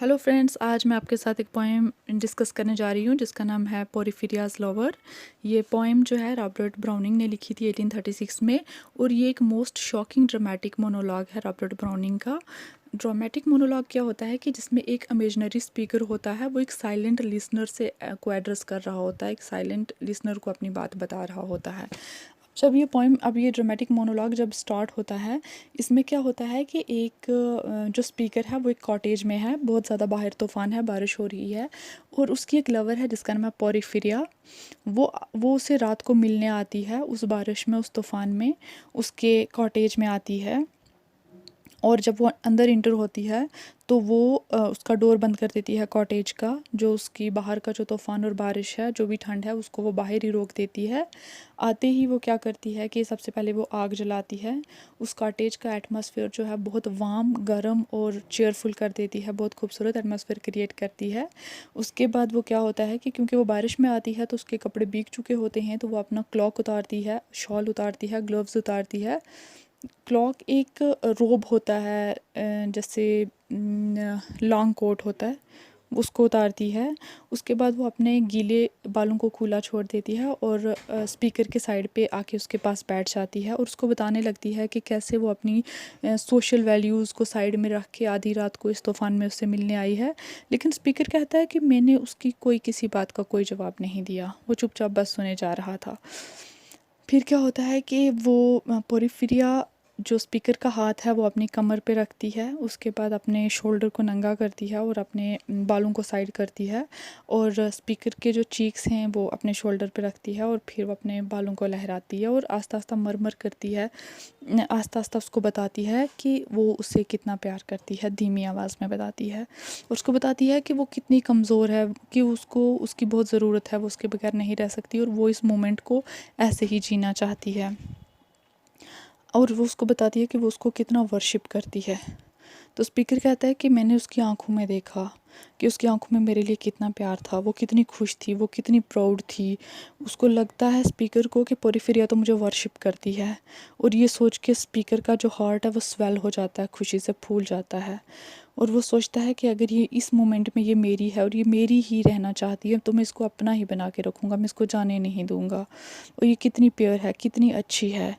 Hello friends, आज मैं आपके साथ एक पोएम डिस्कस करने जा रही हूँ जिसका नाम है पोरिफिरियाज लवर। ये पोएम जो है रॉबर्ट ब्राउनिंग ने लिखी थी 1836 में, और ये एक मोस्ट शॉकिंग ड्रामेटिक मोनोलॉग है रॉबर्ट ब्राउनिंग का। ड्रामेटिक मोनोलॉग क्या होता है कि जिसमें एक इमेजिनरी स्पीकर होता है, वो एक साइलेंट लिसनर से को एड्रेस कर रहा होता है, एक साइलेंट लिसनर को अपनी बात बता रहा होता है। जब ये पोइम अब ये ड्रामेटिक मोनोलॉग जब स्टार्ट होता है, इसमें क्या होता है कि एक जो स्पीकर है वो एक कॉटेज में है, बहुत ज़्यादा बाहर तूफ़ान है, बारिश हो रही है, और उसकी एक लवर है जिसका नाम है पोरिफिरिया। वो उसे रात को मिलने आती है, उस बारिश में, उस तूफ़ान में उसके कॉटेज में आती है। और जब वो अंदर इंटर होती है तो वो उसका डोर बंद कर देती है कॉटेज का, जो उसकी बाहर का जो तूफ़ान और बारिश है, जो भी ठंड है, उसको वो बाहर ही रोक देती है। आते ही वो क्या करती है कि सबसे पहले वो आग जलाती है, उस कॉटेज का एटमॉस्फेयर जो है बहुत वार्म, गर्म और चेयरफुल कर देती है, बहुत खूबसूरत एटमॉस्फेयर क्रिएट करती है। उसके बाद वो क्या होता है कि क्योंकि वो बारिश में आती है तो उसके कपड़े भीग चुके होते हैं, तो वो अपना क्लॉक उतारती है, शॉल उतारती है, ग्लव्स उतारती है। क्लॉक एक रोब होता है, जैसे लॉन्ग कोट होता है, उसको उतारती है। उसके बाद वो अपने गीले बालों को खुला छोड़ देती है और स्पीकर के साइड पे आके उसके पास बैठ जाती है और उसको बताने लगती है कि कैसे वो अपनी सोशल वैल्यूज़ को साइड में रख के आधी रात को इस तूफ़ान में उससे मिलने आई है। लेकिन स्पीकर कहता है कि मैंने उसकी किसी बात का कोई जवाब नहीं दिया, वो चुपचाप बस सुने जा रहा था। फिर क्या होता है कि वो पोरिफिरिया जो स्पीकर का हाथ है वो अपनी कमर पे रखती है, उसके बाद अपने शोल्डर को नंगा करती है और अपने बालों को साइड करती है, और स्पीकर के जो चीक्स हैं वो अपने शोल्डर पे रखती है, और फिर वो अपने बालों को लहराती है और आस्ता आस्ता मरमर करती है, आस्ता आस्ता उसको बताती है कि वो उससे कितना प्यार करती है, धीमी आवाज़ में बताती है। और उसको बताती है कि वो कितनी कमज़ोर है, कि उसको उसकी बहुत ज़रूरत है, वो उसके बगैर नहीं रह सकती, और वो इस मोमेंट को ऐसे ही जीना चाहती है। और वो उसको बताती है कि वो उसको कितना वर्शिप करती है। तो स्पीकर कहता है कि मैंने उसकी आंखों में देखा कि उसकी आंखों में मेरे लिए कितना प्यार था, वो कितनी खुश थी, वो कितनी प्राउड थी। उसको लगता है स्पीकर को कि पोरिफिरिया तो मुझे वर्शिप करती है, और ये सोच के स्पीकर का जो हार्ट है वो स्वेल हो जाता है, खुशी से फूल जाता है। और वो सोचता है कि अगर ये इस मोमेंट में ये मेरी है और ये मेरी ही रहना चाहती है, तो मैं इसको अपना ही बना के रखूँगा, मैं इसको जाने नहीं दूँगा। और ये कितनी प्योर है, कितनी अच्छी है।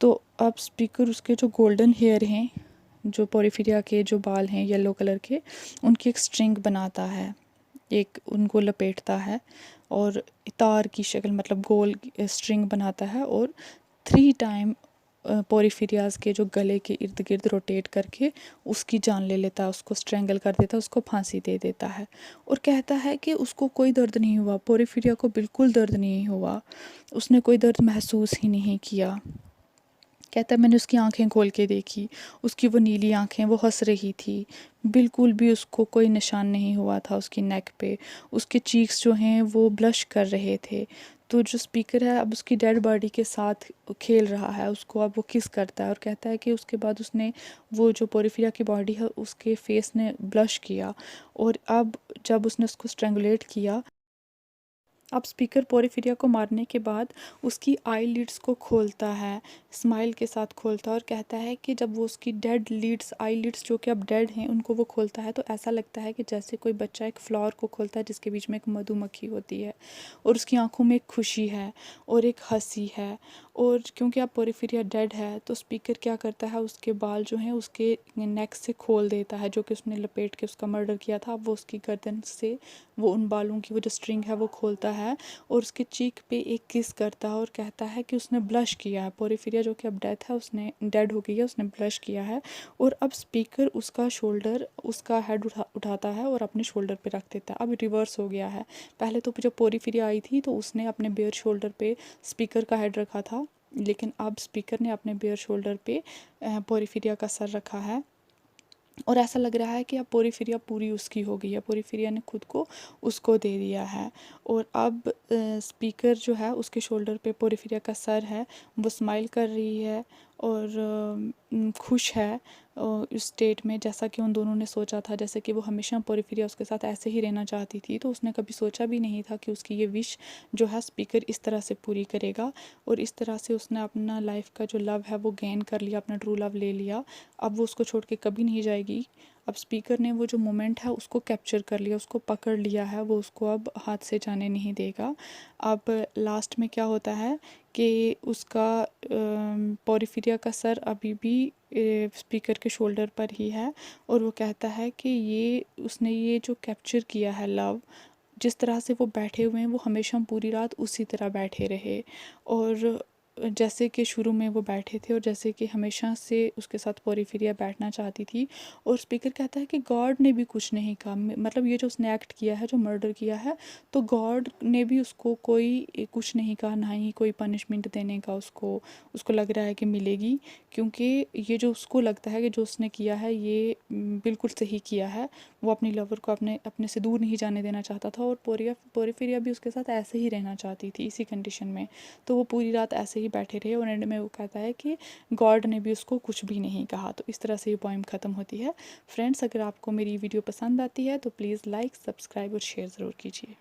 तो अब स्पीकर उसके जो गोल्डन हेयर हैं, जो पोरिफिरिया के जो बाल हैं येलो कलर के, उनकी एक स्ट्रिंग बनाता है, एक उनको लपेटता है और तार की शक्ल, मतलब गोल स्ट्रिंग बनाता है, और 3 टाइम पोरिफिरियाज के जो गले के इर्द गिर्द रोटेट करके उसकी जान ले लेता है, उसको स्ट्रेंगल कर देता है, उसको फांसी दे देता है। और कहता है कि उसको कोई दर्द नहीं हुआ, पोरिफिरिया को बिल्कुल दर्द नहीं हुआ, उसने कोई दर्द महसूस ही नहीं किया। कहता है मैंने उसकी आंखें खोल के देखी, उसकी वो नीली आंखें, वो हंस रही थी, बिल्कुल भी उसको कोई निशान नहीं हुआ था उसकी नेक पे, उसके चीक्स जो हैं वो ब्लश कर रहे थे। तो जो स्पीकर है अब उसकी डेड बॉडी के साथ खेल रहा है, उसको अब वो किस करता है, और कहता है कि उसके बाद उसने वो जो पोरिफिया की बॉडी है उसके फेस ने ब्लश किया, और अब जब उसने उसको स्ट्रेंगुलेट किया, अब स्पीकर पोरिफिरिया को मारने के बाद उसकी आई लिड्स को खोलता है, स्माइल के साथ खोलता है, और कहता है कि जब वो उसकी डेड लिड्स, आई लिड्स जो कि अब डेड हैं, उनको वो खोलता है तो ऐसा लगता है कि जैसे कोई बच्चा एक फ्लावर को खोलता है जिसके बीच में एक मधुमक्खी होती है, और उसकी आंखों में एक खुशी है और एक हंसी है। और क्योंकि अब पोरिफिरिया डेड है तो स्पीकर क्या करता है, उसके बाल जो हैं उसके नेक से खोल देता है, जो कि उसने लपेट के उसका मर्डर किया था, अब वो उसकी गर्दन से वो उन बालों की वो जो स्ट्रिंग है वो खोलता है, और उसके चीक पे एक किस करता है, और कहता है कि उसने ब्लश किया है। पोरिफिरिया जो कि अब डेथ है, उसने डेड हो गई है, उसने ब्लश किया है। और अब स्पीकर उसका शोल्डर, उसका हेड उठाता है और अपने शोल्डर पे रख देता है। अब रिवर्स हो गया है, पहले तो जब पोरिफिरिया आई थी तो उसने अपने बेयर शोल्डर पे स्पीकर का हेड रखा था, लेकिन अब स्पीकर ने अपने बेयर शोल्डर पे पोरिफिरिया का सर रखा है। और ऐसा लग रहा है कि अब पोरिफिरिया पूरी उसकी हो गई है, पोरिफिरिया ने खुद को उसको दे दिया है। और अब स्पीकर जो है उसके शोल्डर पे पोरिफिरिया का सर है, वो स्माइल कर रही है और खुश है इस स्टेट में, जैसा कि उन दोनों ने सोचा था, जैसे कि वो हमेशा पोरिफिरिया उसके साथ ऐसे ही रहना चाहती थी, तो उसने कभी सोचा भी नहीं था कि उसकी ये विश जो है स्पीकर इस तरह से पूरी करेगा। और इस तरह से उसने अपना लाइफ का जो लव है वो गेन कर लिया, अपना ट्रू लव ले लिया। अब वो उसको छोड़ के कभी नहीं जाएगी। अब स्पीकर ने वो जो मोमेंट है उसको कैप्चर कर लिया, उसको पकड़ लिया है, वो उसको अब हाथ से जाने नहीं देगा। अब लास्ट में क्या होता है कि उसका पोरिफेरिया का सर अभी भी स्पीकर के शोल्डर पर ही है, और वो कहता है कि ये उसने ये जो कैप्चर किया है लव, जिस तरह से वो बैठे हुए हैं वो हमेशा पूरी रात उसी तरह बैठे रहे, और जैसे कि शुरू में वो बैठे थे और जैसे कि हमेशा से उसके साथ पोरिफेरिया बैठना चाहती थी। और स्पीकर कहता है कि गॉड ने भी कुछ नहीं कहा, मतलब ये जो उसने एक्ट किया है, जो मर्डर किया है, तो गॉड ने भी उसको कोई कुछ नहीं कहा, ना ही कोई पनिशमेंट देने का उसको उसको लग रहा है कि मिलेगी, क्योंकि ये जो उसको लगता है कि जो उसने किया है ये बिल्कुल सही किया है। वो अपनी लवर को अपने अपने से दूर नहीं जाने देना चाहता था, और पोरिफेरिया भी उसके साथ ऐसे ही रहना चाहती थी इसी कंडीशन में। तो वो पूरी रात ऐसे ही बैठे रहे, और एंड में वो कहता है कि गॉड ने भी उसको कुछ भी नहीं कहा। तो इस तरह से ये पोइम ख़त्म होती है। फ्रेंड्स, अगर आपको मेरी वीडियो पसंद आती है तो प्लीज़ लाइक, सब्सक्राइब और शेयर ज़रूर कीजिए।